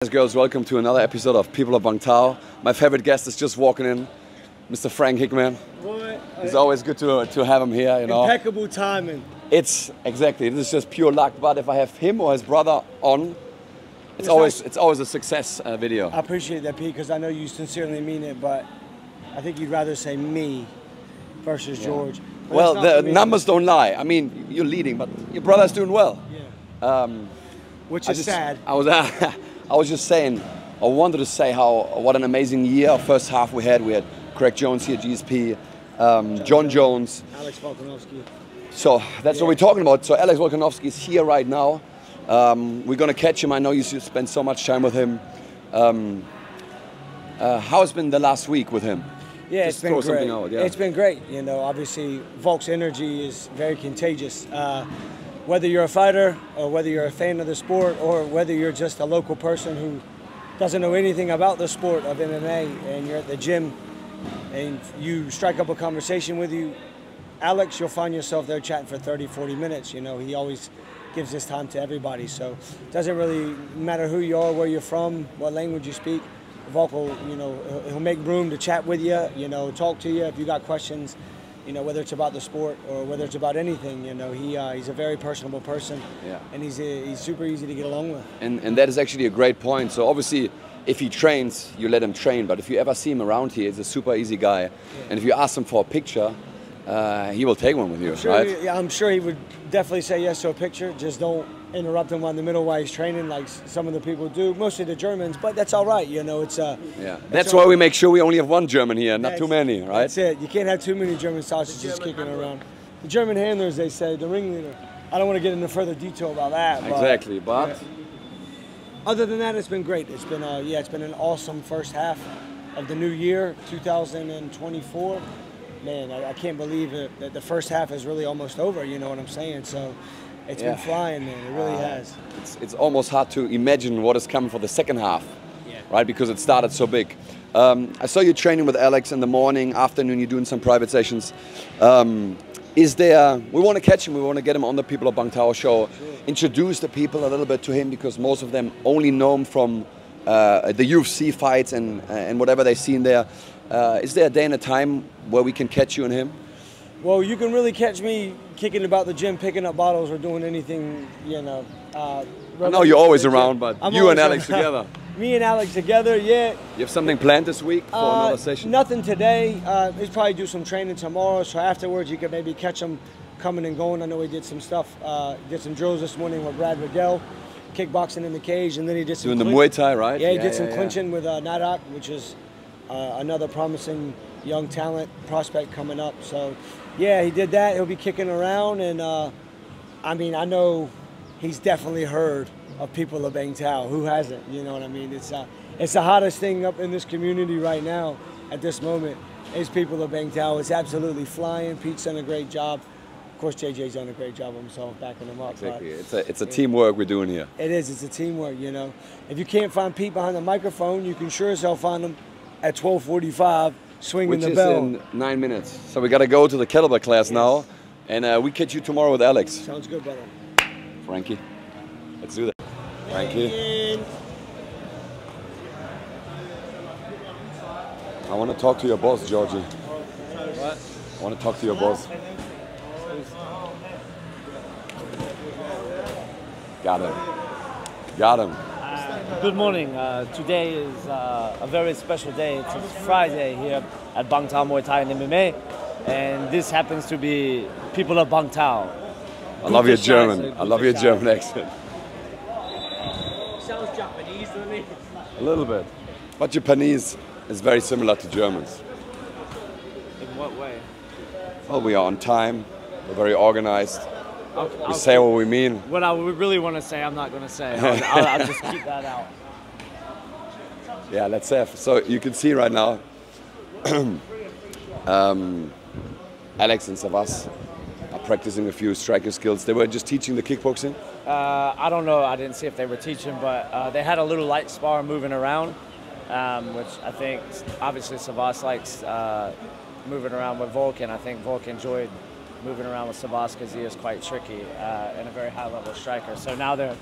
Guys, girls, welcome to another episode of People of Bangtao. My favorite guest is just walking in, Mr. Frank Hickman. What? It's always good to have him here, you know. Impeccable timing. It's exactly, this is just pure luck, but if I have him or his brother on, it's always a success video. I appreciate that, Pete, because I know you sincerely mean it, but I think you'd rather say me versus George. But well, the numbers don't lie. I mean, you're leading, but your brother's doing well. Yeah. Which is sad. I was just saying, I wanted to say what an amazing year. First half we had Craig Jones here, GSP, John Jones. Alex Volkanovski. So that's what we're talking about. So Alex Volkanovski is here right now. We're going to catch him. I know you spend so much time with him. How's been the last week with him? Yeah, Just it's been great. Out, yeah. It's been great. You know, obviously, Volk's energy is very contagious. Whether you're a fighter or whether you're a fan of the sport or whether you're just a local person who doesn't know anything about the sport of MMA and you're at the gym and you strike up a conversation with Alex, you'll find yourself there chatting for 30, 40 minutes. You know, he always gives his time to everybody. So it doesn't really matter who you are, where you're from, what language you speak. Volk will, you know, he'll make room to chat with you, you know, talk to you if you got questions. You know, whether it's about the sport or whether it's about anything, you know, he's a very personable person, and he's super easy to get along with. And that is actually a great point. So obviously, if he trains, you let him train. But if you ever see him around here, he's a super easy guy. Yeah. And if you ask him for a picture, he will take one with you, right? I'm sure he would definitely say yes to a picture. Just don't interrupt him in the middle while he's training, like some of the people do, mostly the Germans. But that's all right, you know. That's why we make sure we only have one German here, not too many, right? That's it. You can't have too many German sausages kicking around. The German handlers, they say, the ringleader. I don't want to get into further detail about that. Exactly, but yeah. Other than that, it's been great. It's been it's been an awesome first half of the new year, 2024. Man, I can't believe it that the first half is really almost over. You know what I'm saying? So. It's been flying, man. It really has. It's almost hard to imagine what is coming for the second half, right? Because it started so big. I saw you training with Alex in the morning, afternoon. You're doing some private sessions. We want to catch him. We want to get him on the People of Bangtao show. Sure. Introduce the people a little bit to him because most of them only know him from the UFC fights and whatever they've seen there. Is there a day and a time where we can catch you and him? Well, you can really catch me kicking about the gym, picking up bottles, or doing anything, you know. I know you're always around, but you and Alex together. Me and Alex together, yeah. You have something planned this week for another session? Nothing today. He'll probably do some training tomorrow, so afterwards you could maybe catch him coming and going. I know he did some stuff, did some drills this morning with Brad Riddell, kickboxing in the cage, and then he did some doing the Muay Thai, right? Yeah, he did some clinching with Nadak, which is another promising young talent prospect coming up. So, yeah, he did that. He'll be kicking around, and I mean, I know he's definitely heard of People of Bangtao. Who hasn't? You know what I mean? It's the hottest thing up in this community right now at this moment is People of Bangtao. It's absolutely flying. Pete's done a great job. Of course, JJ's done a great job himself, backing him up. Exactly. It's a teamwork we're doing here. It is. It's a teamwork, you know. If you can't find Pete behind the microphone, you can sure as hell find him at 12:45. Swinging the bell. Which is in 9 minutes. So we got to go to the kettlebell class now, and we catch you tomorrow with Alex. Sounds good, brother. Frankie, let's do that. Frankie. I want to talk to your boss, Georgie. What? I want to talk to your boss. Got him. Got him. Good morning. Today is a very special day. It's Friday here at Bangtao Muay Thai and MMA, and this happens to be People of Bangtao. I love your German. I love your German accent. Sounds Japanese to me. A little bit, but Japanese is very similar to Germans. In what way? Well, we are on time. We're very organized. We say what we mean. What I really want to say, I'm not going to say. I'll just keep that out. Yeah, let's have. So you can see right now, Alex and Savas are practicing a few striking skills. They were just teaching the kickboxing? I don't know. I didn't see if they were teaching, but they had a little light spar moving around, which I think obviously Savas likes moving around with Volk, and I think Volk enjoyed moving around with Savas because he is quite tricky and a very high-level striker. So now they're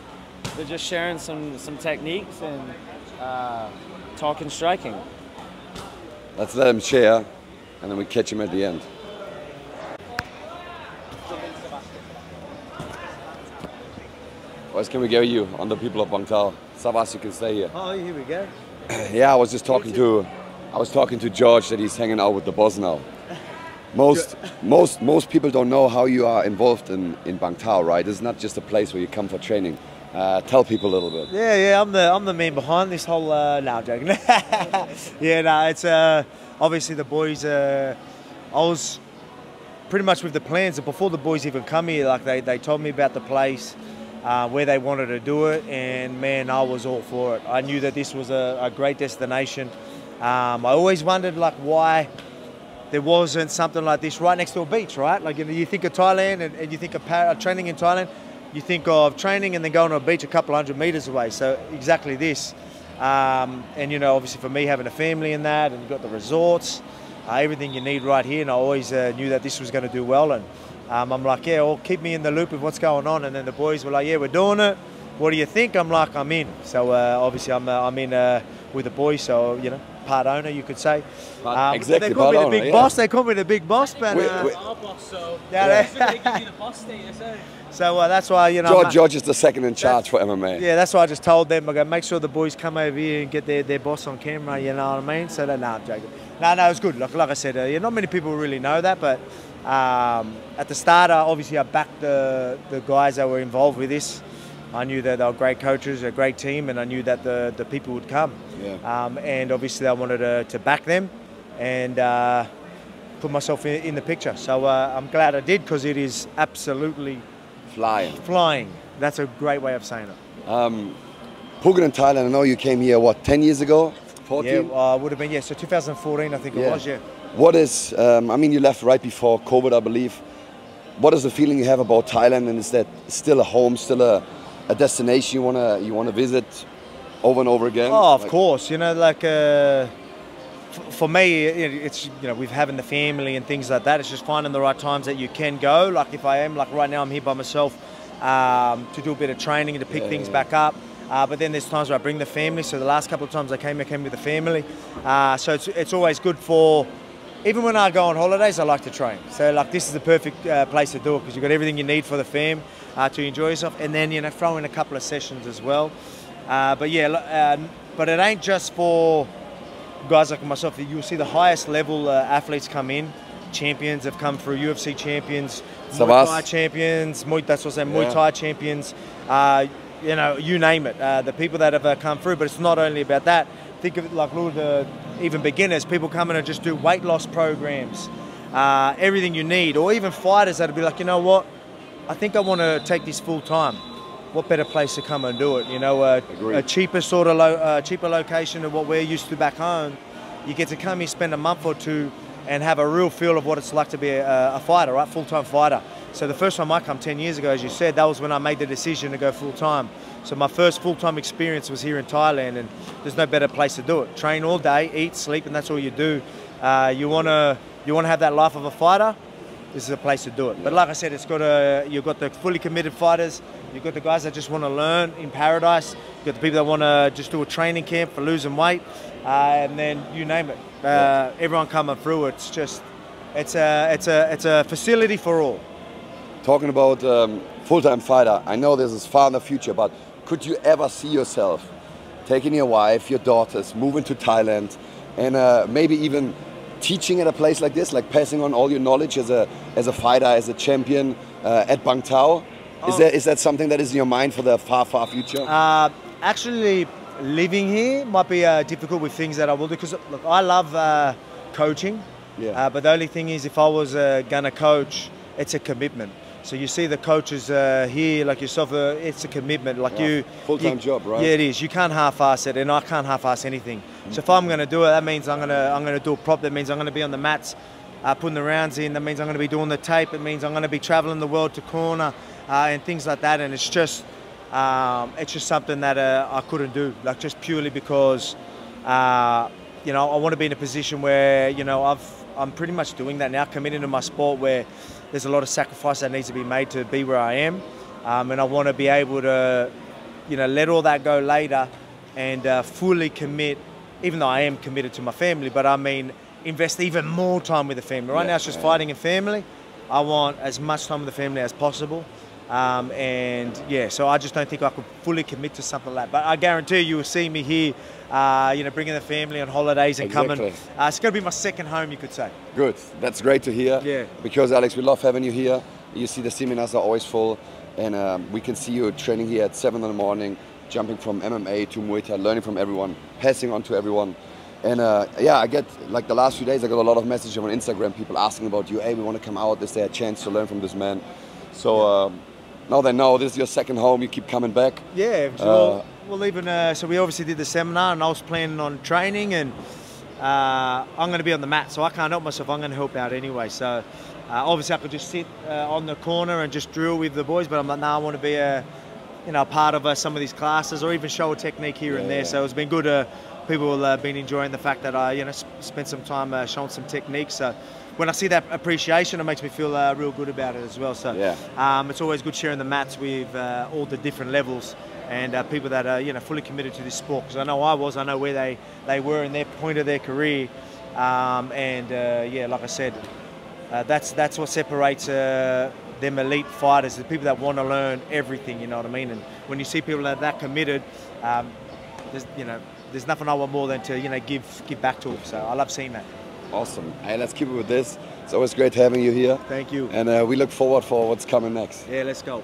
they're just sharing some techniques and talking striking. Let's let him share, and then we catch him at the end. What can we give you on the People of Bangtao? Savas, you can stay here. Oh, here we go. Yeah, I was just talking to George that he's hanging out with the boss now. Most people don't know how you are involved in Bangtao, right? It's not just a place where you come for training. Tell people a little bit. Yeah, I'm the man behind this whole. No, I'm joking. Yeah, no, it's obviously the boys. I was pretty much with the plans before the boys even come here. Like they told me about the place, where they wanted to do it, and man, I was all for it. I knew that this was a great destination. I always wondered like why there wasn't something like this right next to a beach, right? Like you think of Thailand and you think of training in Thailand. You think of training and then going to a beach a couple hundred meters away. So exactly this. And you know, obviously for me having a family in that, and you've got the resorts, everything you need right here. And I always knew that this was going to do well. And I'm like, yeah, well, keep me in the loop of what's going on. And then the boys were like, yeah, we're doing it. What do you think? I'm like, I'm in. So obviously I'm in with the boys. So, you know, part owner, you could say. Exactly, they call me the big boss. Yeah. They call me the big boss, but Our boss, so yeah, they give you the boss status, eh? so that's why, you know, George is the second in charge for MMA. yeah, that's why I just told them, I go, make sure the boys come over here and get their boss on camera, you know what I mean? So no, I'm joking. No, it was good. Like I said, yeah, not many people really know that, but at the start, obviously I backed the guys that were involved with this. I knew that they were great coaches, a great team, and I knew that the people would come. Yeah. And obviously I wanted to back them and put myself in the picture. So I'm glad I did, because it is absolutely flying. That's a great way of saying it. Phuket in Thailand, I know you came here, what, 10 years ago? 14? Yeah, would have been, yeah, so 2014 I think it was, yeah. What is, I mean, you left right before COVID, I believe. What is the feeling you have about Thailand, and is that still a home, still a destination you wanna visit over and over again? Oh, of course. You know, like for me, it's, you know, with having the family and things like that, it's just finding the right times that you can go. Like if I am, like right now I'm here by myself to do a bit of training and to pick things back up. But then there's times where I bring the family. So the last couple of times I came with the family. So it's always good for, even when I go on holidays, I like to train. So like this is the perfect place to do it, because you've got everything you need for the fam to enjoy yourself. And then, you know, throw in a couple of sessions as well. But yeah, but it ain't just for guys like myself. You'll see the highest level athletes come in. Champions have come through, UFC champions, Muay Thai champions, Muay Thai champions, you know, you name it. The people that have come through, but it's not only about that. Think of it like even beginners, people come in and just do weight loss programs, everything you need, or even fighters that'll be like, you know what, I think I want to take this full time. What better place to come and do it? You know, a cheaper sort of cheaper location than what we're used to back home. You get to come here, spend a month or two, and have a real feel of what it's like to be a fighter, right? Full-time fighter. So the first time I come 10 years ago, as you said, that was when I made the decision to go full-time. So my first full-time experience was here in Thailand, and there's no better place to do it. Train all day, eat, sleep, and that's all you do. You wanna have that life of a fighter, this is a place to do it. But like I said, you've got the fully committed fighters, you've got the guys that just want to learn in paradise, you've got the people that want to just do a training camp for losing weight, and then you name it. Everyone coming through, it's a facility for all. Talking about full-time fighter, I know this is far in the future, but could you ever see yourself taking your wife, your daughters, moving to Thailand, and maybe even teaching at a place like this, like passing on all your knowledge as a fighter, as a champion at Bangtao? Is that something that is in your mind for the far future? Actually, living here might be difficult with things that I will do, because look, I love coaching. Yeah. But the only thing is, if I was gonna coach, it's a commitment. So you see the coaches here, like yourself, it's a commitment. Like full-time job, right? Yeah, it is. You can't half-ass it, and I can't half-ass anything. So if I'm going to do it, that means I'm going to do it properly. That means I'm going to be on the mats, putting the rounds in. That means I'm going to be doing the tape. It means I'm going to be traveling the world to corner and things like that. And it's just something that I couldn't do, like just purely because you know, I want to be in a position where, you know, I'm pretty much doing that now, committing to my sport, where there's a lot of sacrifice that needs to be made to be where I am, and I want to be able to let all that go later and fully commit, even though I am committed to my family, but I mean, invest even more time with the family. Right now it's just fighting and family. I want as much time with the family as possible. And yeah, so I just don't think I could fully commit to something like that. But I guarantee you will see me here, bringing the family on holidays and coming. It's going to be my second home, you could say. Good. That's great to hear. Yeah. Because, Alex, we love having you here. You see the seminars are always full. And we can see you training here at 7 in the morning, jumping from MMA to Muay Thai, learning from everyone, passing on to everyone. And yeah, I get, like the last few days, I got a lot of messages on Instagram, people asking about you. Hey, we want to come out. Is there a chance to learn from this man? So now they know this is your second home. You keep coming back. Yeah. So we'll even, so we obviously did the seminar, and I was planning on training, and I'm going to be on the mat, so I can't help myself. I'm going to help out anyway. So obviously I could just sit on the corner and just drill with the boys, but I'm like, no, I want to be a part of some of these classes, or even show a technique here and there. So it's been good. People have been enjoying the fact that I, spent some time showing some techniques. So when I see that appreciation, it makes me feel real good about it as well. So it's always good sharing the mats with all the different levels and people that are, fully committed to this sport. Because I know I know where they were in their point of their career. Yeah, like I said, that's what separates them elite fighters, the people that want to learn everything, you know what I mean? And when you see people that are that committed, there's nothing I want more than to, give back to them. So I love seeing that. Awesome. Hey, let's keep it with this. It's always great having you here. Thank you. And we look forward for what's coming next. Yeah, let's go.